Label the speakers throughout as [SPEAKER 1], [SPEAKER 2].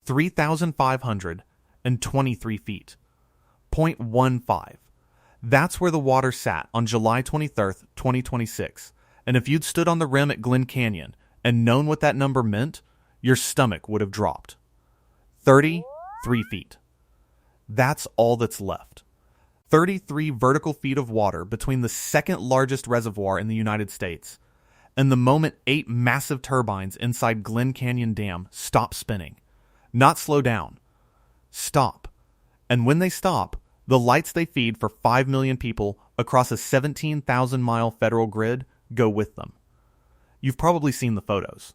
[SPEAKER 1] 3,523 feet. 0.15. That's where the water sat on July 23rd, 2026. And if you'd stood on the rim at Glen Canyon and known what that number meant, your stomach would have dropped. 33 feet. That's all that's left. 33 vertical feet of water between the second largest reservoir in the United States and the moment 8 massive turbines inside Glen Canyon Dam stop spinning. Not slow down. Stop. And when they stop, the lights they feed for 5 million people across a 17,000-mile federal grid go with them. You've probably seen the photos.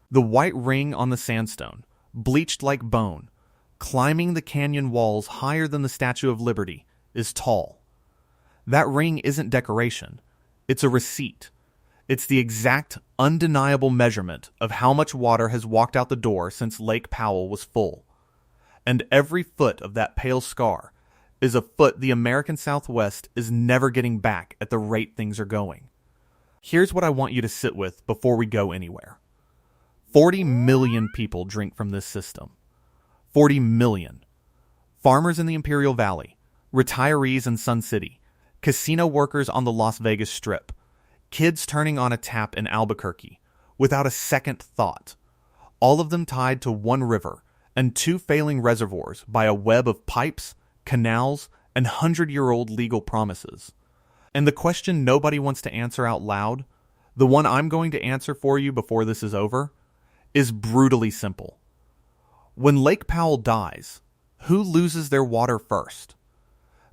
[SPEAKER 1] The white ring on the sandstone, bleached like bone, climbing the canyon walls higher than the Statue of Liberty, is tall. That ring isn't decoration. It's a receipt. It's the exact, undeniable measurement of how much water has walked out the door since Lake Powell was full. And every foot of that pale scar is a foot the American Southwest is never getting back at the rate things are going. Here's what I want you to sit with before we go anywhere. 40 million people drink from this system. 40 million. Farmers in the Imperial Valley, retirees in Sun City, casino workers on the Las Vegas Strip, kids turning on a tap in Albuquerque without a second thought. All of them tied to one river and 2 failing reservoirs by a web of pipes, canals, and 100-year-old legal promises. And the question nobody wants to answer out loud, the one I'm going to answer for you before this is over, is brutally simple. When Lake Powell dies, who loses their water first?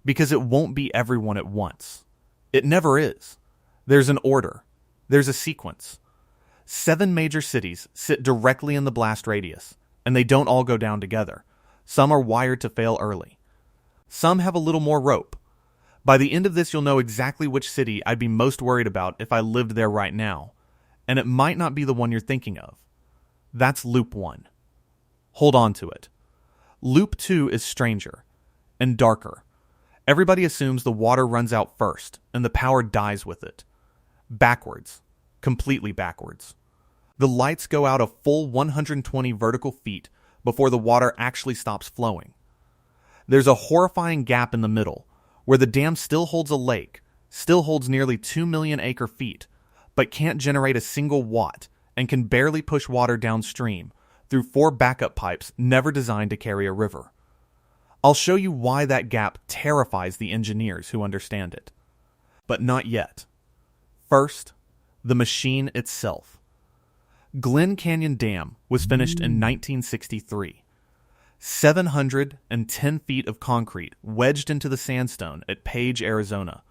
[SPEAKER 1] Because it won't be everyone at once. It never is. There's an order. There's a sequence. 7 major cities sit directly in the blast radius, and they don't all go down together. Some are wired to fail early. Some have a little more rope. By the end of this, you'll know exactly which city I'd be most worried about if I lived there right now, and it might not be the one you're thinking of. That's Loop 1. Hold on to it. Loop 2 is stranger and darker. Everybody assumes the water runs out first, and the power dies with it. Backwards. Completely backwards. The lights go out a full 120 vertical feet before the water actually stops flowing. There's a horrifying gap in the middle, where the dam still holds a lake, still holds nearly 2 million acre-feet, but can't generate a single watt and can barely push water downstream through 4 backup pipes never designed to carry a river. I'll show you why that gap terrifies the engineers who understand it. But not yet. First, the machine itself. Glen Canyon Dam was finished in 1963. 710 feet of concrete wedged into the sandstone at Page, Arizona,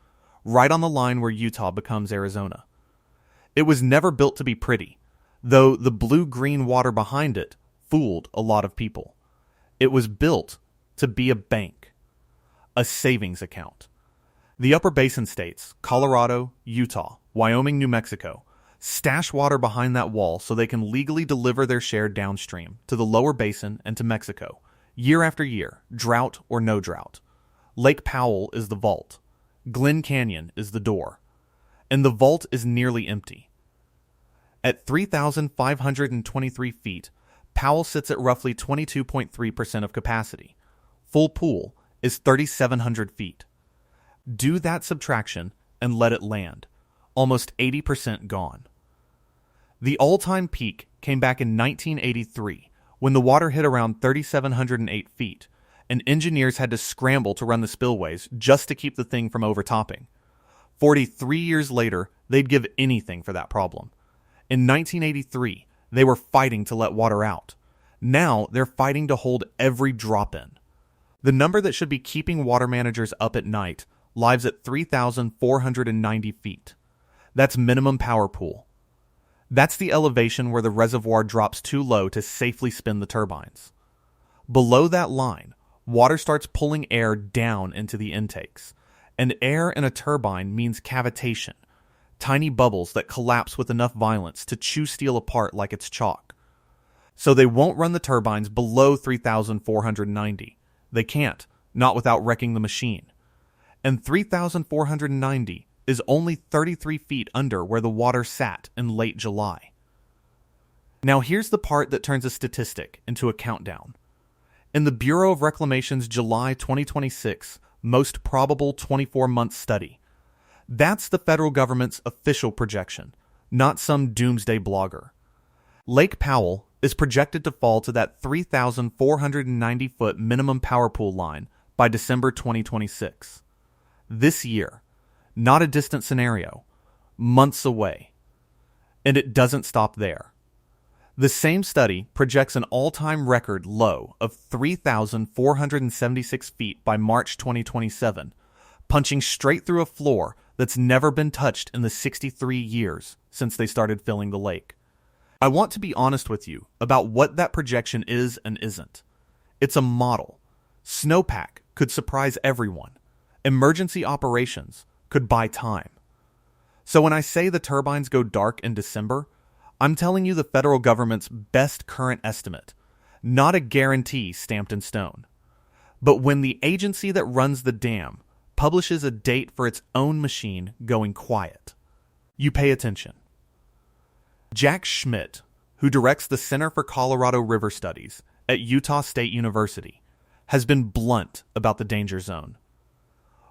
[SPEAKER 1] right on the line where Utah becomes Arizona. It was never built to be pretty, though the blue-green water behind it fooled a lot of people. It was built to be a bank, a savings account. The upper basin states, Colorado, Utah, Wyoming, New Mexico, stash water behind that wall so they can legally deliver their share downstream to the lower basin and to Mexico, year after year, drought or no drought. Lake Powell is the vault. Glen Canyon is the door. And the vault is nearly empty. At 3,523 feet, Powell sits at roughly 22.3% of capacity. Full pool is 3,700 feet. Do that subtraction and let it land. Almost 80% gone. The all-time peak came back in 1983 when the water hit around 3,708 feet, and engineers had to scramble to run the spillways just to keep the thing from overtopping. 43 years later, they'd give anything for that problem. In 1983, they were fighting to let water out. Now, they're fighting to hold every drop in. The number that should be keeping water managers up at night lies at 3,490 feet. That's minimum power pool. That's the elevation where the reservoir drops too low to safely spin the turbines. Below that line, water starts pulling air down into the intakes, and air in a turbine means cavitation, tiny bubbles that collapse with enough violence to chew steel apart like it's chalk. So they won't run the turbines below 3,490. They can't, not without wrecking the machine. And 3,490 is only 33 feet under where the water sat in late July. Now here's the part that turns a statistic into a countdown. In the Bureau of Reclamation's July 2026 most probable 24-month study. That's the federal government's official projection, not some doomsday blogger. Lake Powell is projected to fall to that 3,490-foot minimum power pool line by December 2026. This year, not a distant scenario, months away. And it doesn't stop there. The same study projects an all-time record low of 3,476 feet by March 2027, punching straight through a floor that's never been touched in the 63 years since they started filling the lake. I want to be honest with you about what that projection is and isn't. It's a model. Snowpack could surprise everyone. Emergency operations could buy time. So when I say the turbines go dark in December, I'm telling you the federal government's best current estimate, not a guarantee stamped in stone. But when the agency that runs the dam publishes a date for its own machine going quiet, you pay attention. Jack Schmidt, who directs the Center for Colorado River Studies at Utah State University, has been blunt about the danger zone.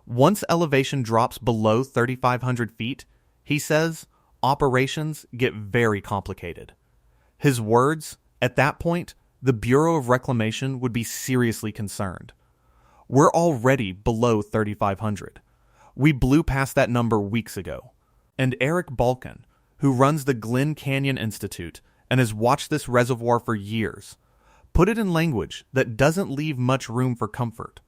[SPEAKER 1] Once elevation drops below 3,500 feet, he says, operations get very complicated. His words, at that point, the Bureau of Reclamation would be seriously concerned. We're already below 3,500. We blew past that number weeks ago. And Eric Balkin, who runs the Glen Canyon Institute and has watched this reservoir for years, put it in language that doesn't leave much room for comfort.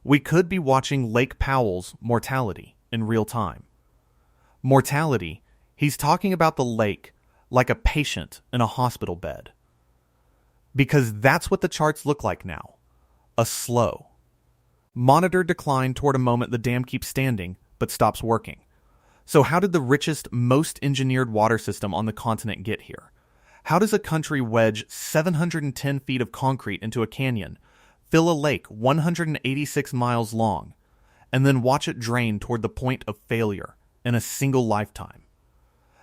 [SPEAKER 1] We could be watching Lake Powell's mortality in real time. Mortality, he's talking about the lake like a patient in a hospital bed. Because that's what the charts look like now. A slow, monitored decline toward a moment the dam keeps standing but stops working. So how did the richest, most engineered water system on the continent get here? How does a country wedge 710 feet of concrete into a canyon, fill a lake 186 miles long, and then watch it drain toward the point of failure in a single lifetime?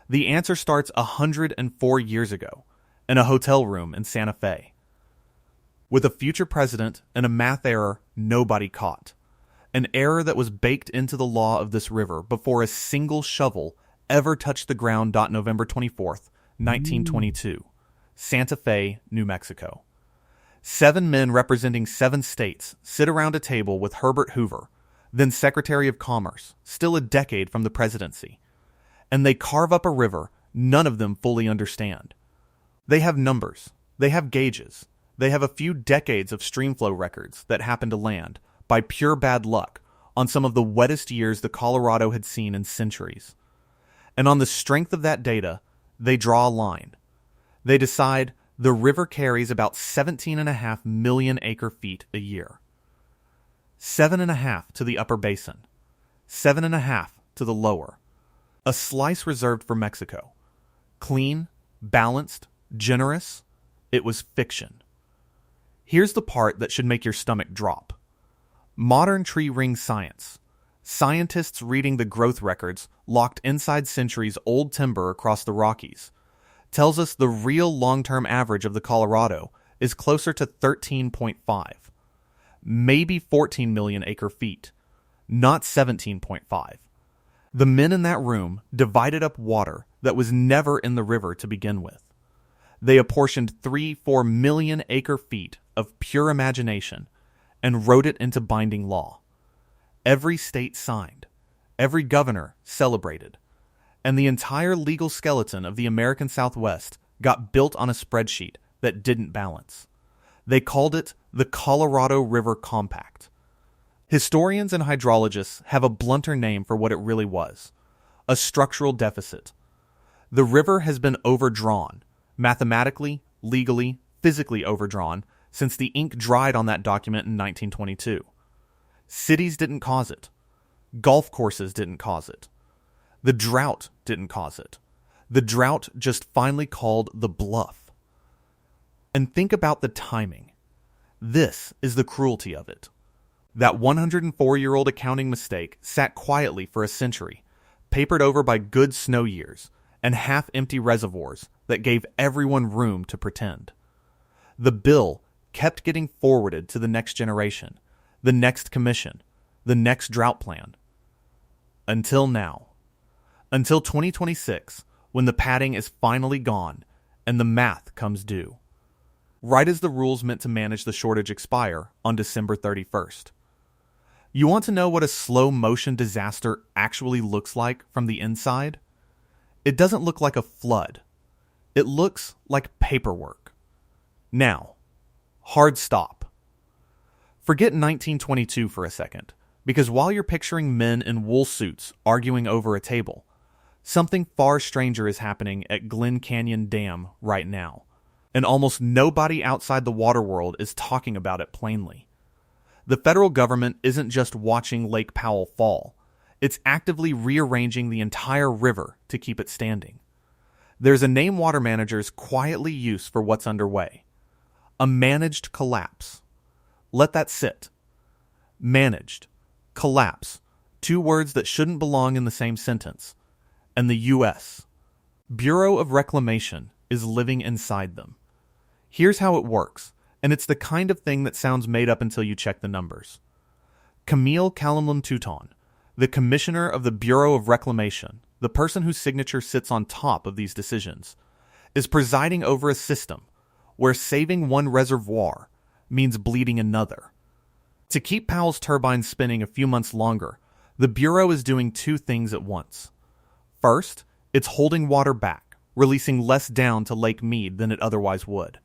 [SPEAKER 1] The answer starts 104 years ago, in a hotel room in Santa Fe, with a future president and a math error nobody caught. An error that was baked into the law of this river before a single shovel ever touched the ground. November 24th, 1922, Santa Fe, New Mexico. 7 men representing 7 states sit around a table with Herbert Hoover, then Secretary of Commerce, still a decade from the presidency. And they carve up a river none of them fully understand. They have numbers, they have gauges, they have a few decades of streamflow records that happen to land, by pure bad luck, on some of the wettest years the Colorado had seen in centuries. And on the strength of that data, they draw a line. They decide the river carries about 17.5 million acre-feet a year. 7.5 to the upper basin, 7.5 to the lower. A slice reserved for Mexico. Clean, balanced, generous, it was fiction. Here's the part that should make your stomach drop. Modern tree ring science. Scientists reading the growth records locked inside centuries old timber across the Rockies tells us the real long-term average of the Colorado is closer to 13.5, maybe 14 million acre-feet, not 17.5. The men in that room divided up water that was never in the river to begin with. They apportioned 3-4 million acre-feet of pure imagination and wrote it into binding law. Every state signed, every governor celebrated, and the entire legal skeleton of the American Southwest got built on a spreadsheet that didn't balance. They called it the Colorado River Compact. Historians and hydrologists have a blunter name for what it really was: a structural deficit. The river has been overdrawn, mathematically, legally, physically overdrawn, since the ink dried on that document in 1922. Cities didn't cause it. Golf courses didn't cause it. The drought didn't cause it. The drought just finally called the bluff. And think about the timing. This is the cruelty of it. That 104-year-old accounting mistake sat quietly for a century, papered over by good snow years and half-empty reservoirs that gave everyone room to pretend. The bill kept getting forwarded to the next generation, the next commission, the next drought plan. Until now. Until 2026, when the padding is finally gone and the math comes due. Right as the rules meant to manage the shortage expire on December 31st. You want to know what a slow motion disaster actually looks like from the inside? It doesn't look like a flood. It looks like paperwork. Now, hard stop. Forget 1922 for a second, because while you're picturing men in wool suits arguing over a table, something far stranger is happening at Glen Canyon Dam right now, and almost nobody outside the water world is talking about it plainly. The federal government isn't just watching Lake Powell fall, it's actively rearranging the entire river to keep it standing. There's a name water managers quietly use for what's underway. A managed collapse. Let that sit. Managed. Collapse. Two words that shouldn't belong in the same sentence. And the U.S. Bureau of Reclamation is living inside them. Here's how it works, and it's the kind of thing that sounds made up until you check the numbers. Camille Calamlum-Touton, the commissioner of the Bureau of Reclamation, the person whose signature sits on top of these decisions, is presiding over a system where saving one reservoir means bleeding another. To keep Powell's turbines spinning a few months longer, the Bureau is doing two things at once. First, it's holding water back, releasing less down to Lake Mead than it otherwise would.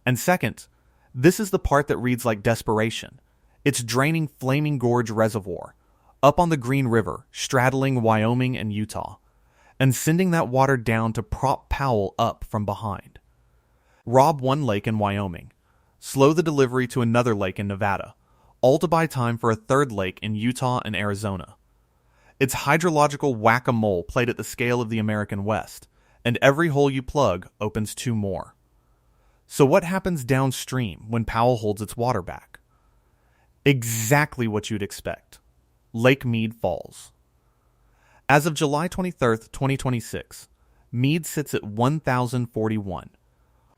[SPEAKER 1] And second, this is the part that reads like desperation. It's draining Flaming Gorge Reservoir, up on the Green River, straddling Wyoming and Utah, and sending that water down to prop Powell up from behind. Rob one lake in Wyoming, slow the delivery to another lake in Nevada, all to buy time for a third lake in Utah and Arizona. It's hydrological whack-a-mole played at the scale of the American West, and every hole you plug opens two more. So what happens downstream when Powell holds its water back? Exactly what you'd expect. Lake Mead falls. As of July 23rd, 2026, Mead sits at 1,041,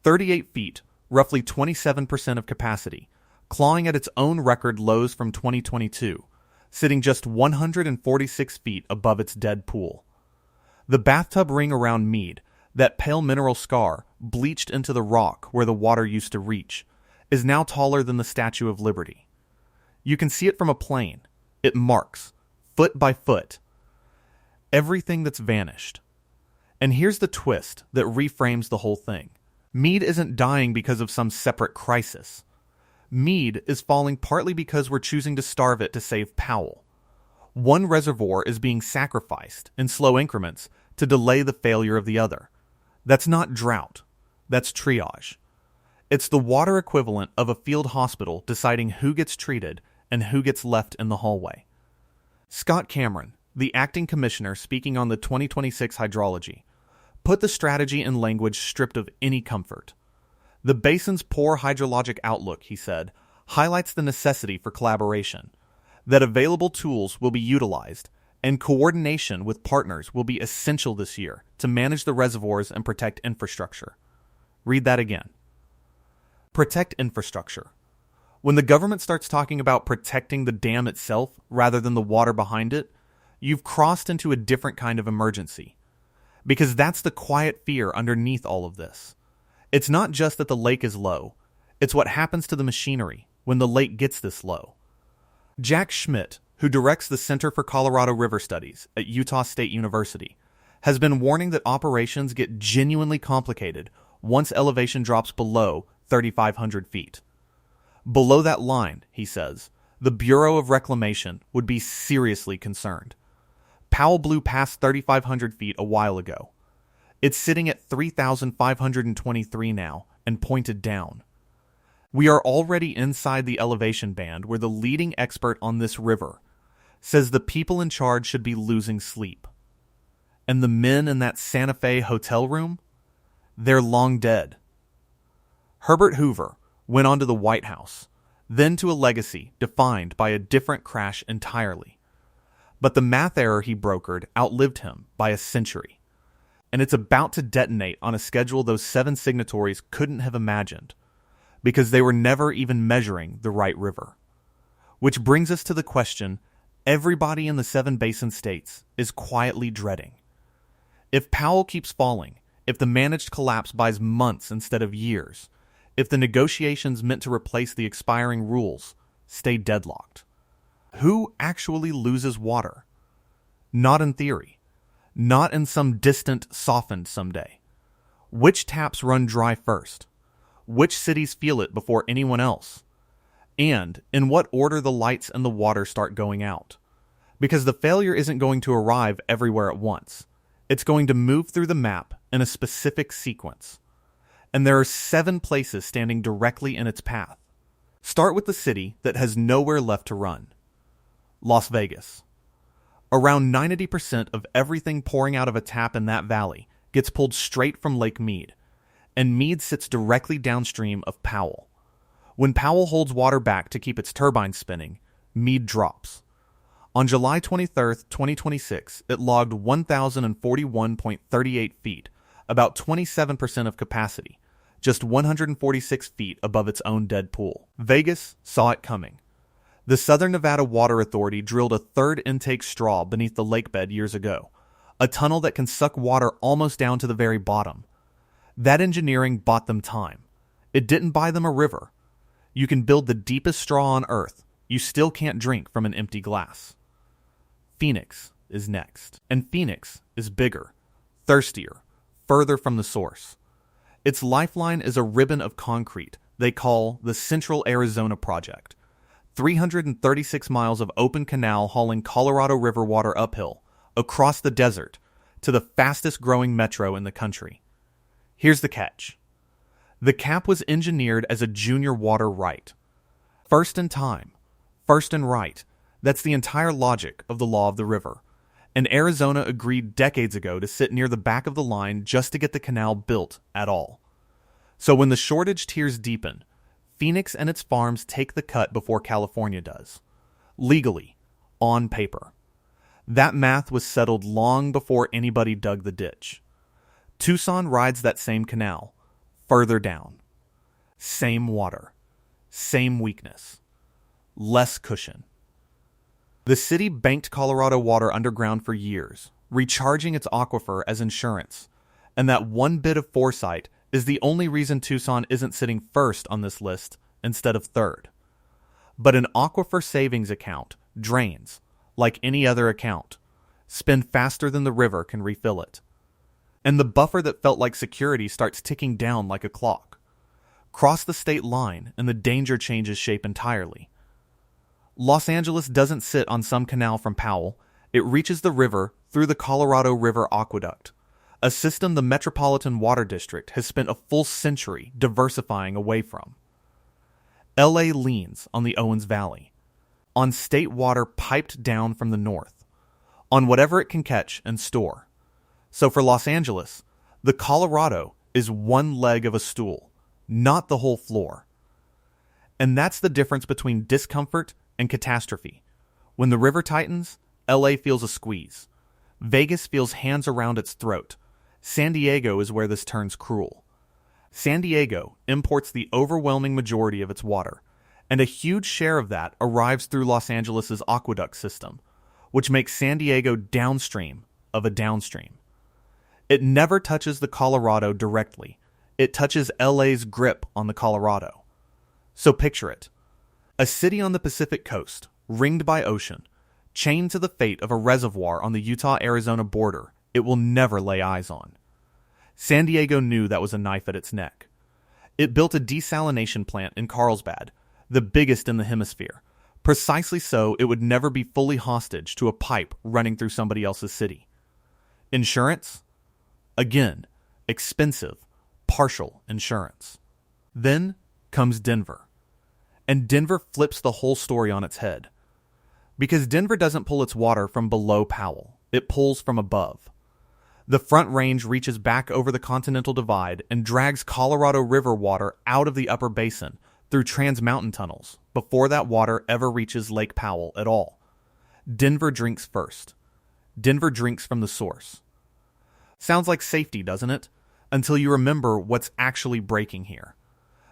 [SPEAKER 1] 38 feet, roughly 27% of capacity, clawing at its own record lows from 2022, sitting just 146 feet above its dead pool. The bathtub ring around Mead, that pale mineral scar bleached into the rock where the water used to reach, is now taller than the Statue of Liberty. You can see it from a plane. It marks, foot by foot, everything that's vanished. And here's the twist that reframes the whole thing. Mead isn't dying because of some separate crisis. Mead is falling partly because we're choosing to starve it to save Powell. One reservoir is being sacrificed in slow increments to delay the failure of the other. That's not drought. That's triage. It's the water equivalent of a field hospital deciding who gets treated and who gets left in the hallway. Scott Cameron, the acting commissioner speaking on the 2026 hydrology, put the strategy in language stripped of any comfort. The basin's poor hydrologic outlook, he said, highlights the necessity for collaboration, that available tools will be utilized, and coordination with partners will be essential this year to manage the reservoirs and protect infrastructure. Read that again. Protect infrastructure. When the government starts talking about protecting the dam itself rather than the water behind it, you've crossed into a different kind of emergency. Because that's the quiet fear underneath all of this. It's not just that the lake is low, it's what happens to the machinery when the lake gets this low. Jack Schmidt, who directs the Center for Colorado River Studies at Utah State University, has been warning that operations get genuinely complicated once elevation drops below 3,500 feet. Below that line, he says, the Bureau of Reclamation would be seriously concerned. Powell blew past 3,500 feet a while ago. It's sitting at 3,523 now and pointed down. We are already inside the elevation band where the leading expert on this river says the people in charge should be losing sleep. And the men in that Santa Fe hotel room? They're long dead. Herbert Hoover went on to the White House, then to a legacy defined by a different crash entirely. But the math error he brokered outlived him by a century. And it's about to detonate on a schedule those 7 signatories couldn't have imagined. because they were never even measuring the right river. Which brings us to the question everybody in the 7 basin states is quietly dreading. If Powell keeps falling, if the managed collapse buys months instead of years, if the negotiations meant to replace the expiring rules stay deadlocked, who actually loses water? Not in theory. Not in some distant softened someday. Which taps run dry first? Which cities feel it before anyone else? And in what order the lights and the water start going out? Because the failure isn't going to arrive everywhere at once. It's going to move through the map in a specific sequence. And there are 7 places standing directly in its path. Start with the city that has nowhere left to run. Las Vegas. Around 90% of everything pouring out of a tap in that valley gets pulled straight from Lake Mead, and Mead sits directly downstream of Powell. When Powell holds water back to keep its turbines spinning, Mead drops. On July 23, 2026, it logged 1,041.38 feet, about 27% of capacity, just 146 feet above its own dead pool. Vegas saw it coming. The Southern Nevada Water Authority drilled a 3rd intake straw beneath the lake bed years ago, a tunnel that can suck water almost down to the very bottom. That engineering bought them time. It didn't buy them a river. You can build the deepest straw on Earth, you still can't drink from an empty glass. Phoenix is next, and Phoenix is bigger, thirstier, further from the source. Its lifeline is a ribbon of concrete they call the Central Arizona Project, 336 miles of open canal hauling Colorado River water uphill, across the desert, to the fastest growing metro in the country. Here's the catch. The cap was engineered as a junior water right. First in time, first in right. That's the entire logic of the law of the river. And Arizona agreed decades ago to sit near the back of the line just to get the canal built at all. So when the shortage tiers deepen, Phoenix and its farms take the cut before California does. Legally, on paper. That math was settled long before anybody dug the ditch. Tucson rides that same canal, further down. Same water, same weakness, less cushion. The city banked Colorado water underground for years, recharging its aquifer as insurance, and that one bit of foresight is the only reason Tucson isn't sitting first on this list instead of third. But an aquifer savings account drains, like any other account, spend faster than the river can refill it. And the buffer that felt like security starts ticking down like a clock. Cross the state line and the danger changes shape entirely. Los Angeles doesn't sit on some canal from Powell. It reaches the river through the Colorado River Aqueduct, a system the Metropolitan Water District has spent a full century diversifying away from. LA leans on the Owens Valley, on state water piped down from the north, on whatever it can catch and store. So for Los Angeles, the Colorado is one leg of a stool, not the whole floor. And that's the difference between discomfort and catastrophe. When the river tightens, LA feels a squeeze. Vegas feels hands around its throat. San Diego is where this turns cruel. San Diego imports the overwhelming majority of its water, and a huge share of that arrives through Los Angeles' aqueduct system, which makes San Diego downstream of a downstream. It never touches the Colorado directly. It touches LA's grip on the Colorado. So picture it. A city on the Pacific coast, ringed by ocean, chained to the fate of a reservoir on the Utah-Arizona border it will never lay eyes on. San Diego knew that was a knife at its neck. It built a desalination plant in Carlsbad, the biggest in the hemisphere, precisely so it would never be fully hostage to a pipe running through somebody else's city. Insurance? Again, expensive, partial insurance. Then comes Denver. And Denver flips the whole story on its head. Because Denver doesn't pull its water from below Powell, it pulls from above. The Front Range reaches back over the Continental Divide and drags Colorado River water out of the upper basin through trans-mountain tunnels before that water ever reaches Lake Powell at all. Denver drinks first. Denver drinks from the source. Sounds like safety, doesn't it? Until you remember what's actually breaking here.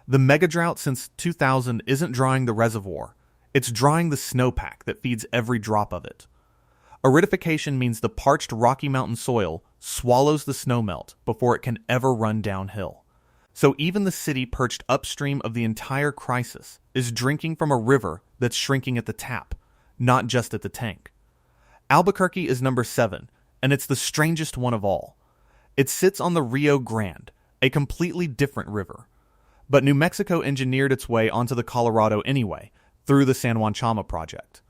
[SPEAKER 1] The mega drought since 2000 isn't drying the reservoir, it's drying the snowpack that feeds every drop of it. Aridification means the parched Rocky Mountain soil swallows the snowmelt before it can ever run downhill. So even the city perched upstream of the entire crisis is drinking from a river that's shrinking at the tap, not just at the tank. Albuquerque is number 7, and it's the strangest one of all. It sits on the Rio Grande, a completely different river. But New Mexico engineered its way onto the Colorado anyway, through the San Juan Chama project.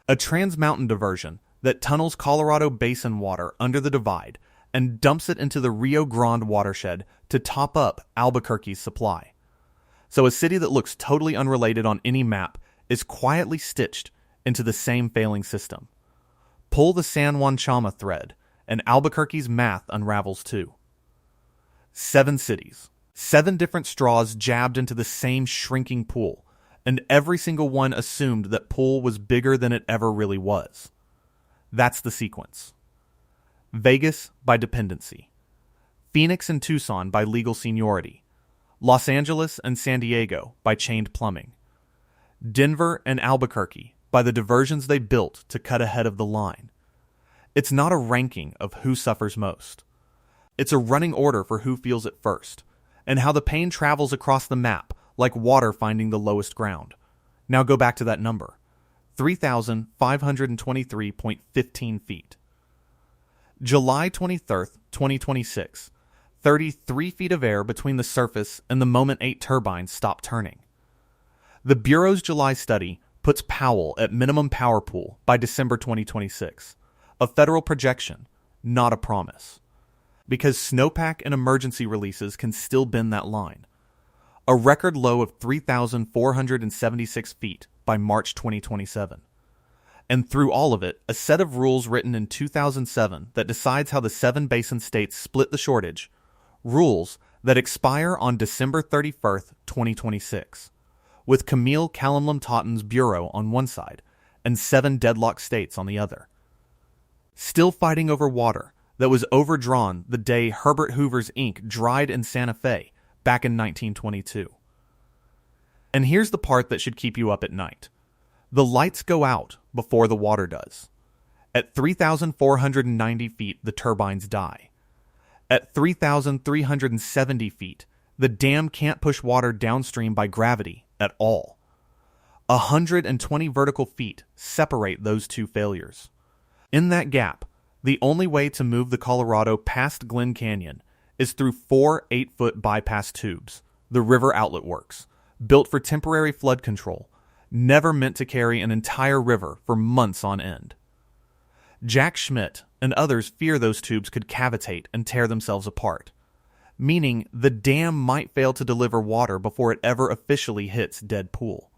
[SPEAKER 1] A trans-mountain diversion that tunnels Colorado Basin water under the divide and dumps it into the Rio Grande watershed to top up Albuquerque's supply. So a city that looks totally unrelated on any map is quietly stitched into the same failing system. Pull the San Juan Chama thread, and Albuquerque's math unravels too. 7 cities, 7 different straws jabbed into the same shrinking pool, and every single one assumed that pool was bigger than it ever really was. That's the sequence. Vegas by dependency. Phoenix and Tucson by legal seniority. Los Angeles and San Diego by chained plumbing. Denver and Albuquerque by the diversions they built to cut ahead of the line. It's not a ranking of who suffers most. It's a running order for who feels it first, and how the pain travels across the map like water finding the lowest ground. Now go back to that number. 3,523.15 feet. July 23rd, 2026. 33 feet of air between the surface and the moment 8 turbines stop turning. The Bureau's July study puts Powell at minimum power pool by December 2026. A federal projection, not a promise. Because snowpack and emergency releases can still bend that line. A record low of 3,476 feet by March 2027. And through all of it, a set of rules written in 2007 that decides how the 7 basin states split the shortage, rules that expire on December 31st, 2026, with Camille Callum-Toten's bureau on one side and 7 deadlocked states on the other. Still fighting over water that was overdrawn the day Herbert Hoover's ink dried in Santa Fe back in 1922. And here's the part that should keep you up at night. The lights go out before the water does. At 3,490 feet, the turbines die. At 3,370 feet, the dam can't push water downstream by gravity at all. 120 vertical feet separate those two failures. In that gap, the only way to move the Colorado past Glen Canyon is through 4 8-foot bypass tubes, the river outlet works, built for temporary flood control, never meant to carry an entire river for months on end. Jack Schmidt and others fear those tubes could cavitate and tear themselves apart, meaning the dam might fail to deliver water before it ever officially hits dead pool.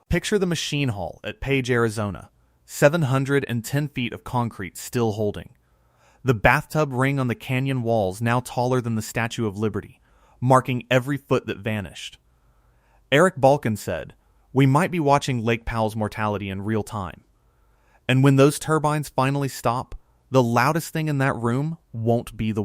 [SPEAKER 1] Picture the machine hall at Page, Arizona, 710 feet of concrete still holding. The bathtub ring on the canyon walls now taller than the Statue of Liberty, marking every foot that vanished. Eric Balkin said, "We might be watching Lake Powell's mortality in real time. And when those turbines finally stop, the loudest thing in that room won't be the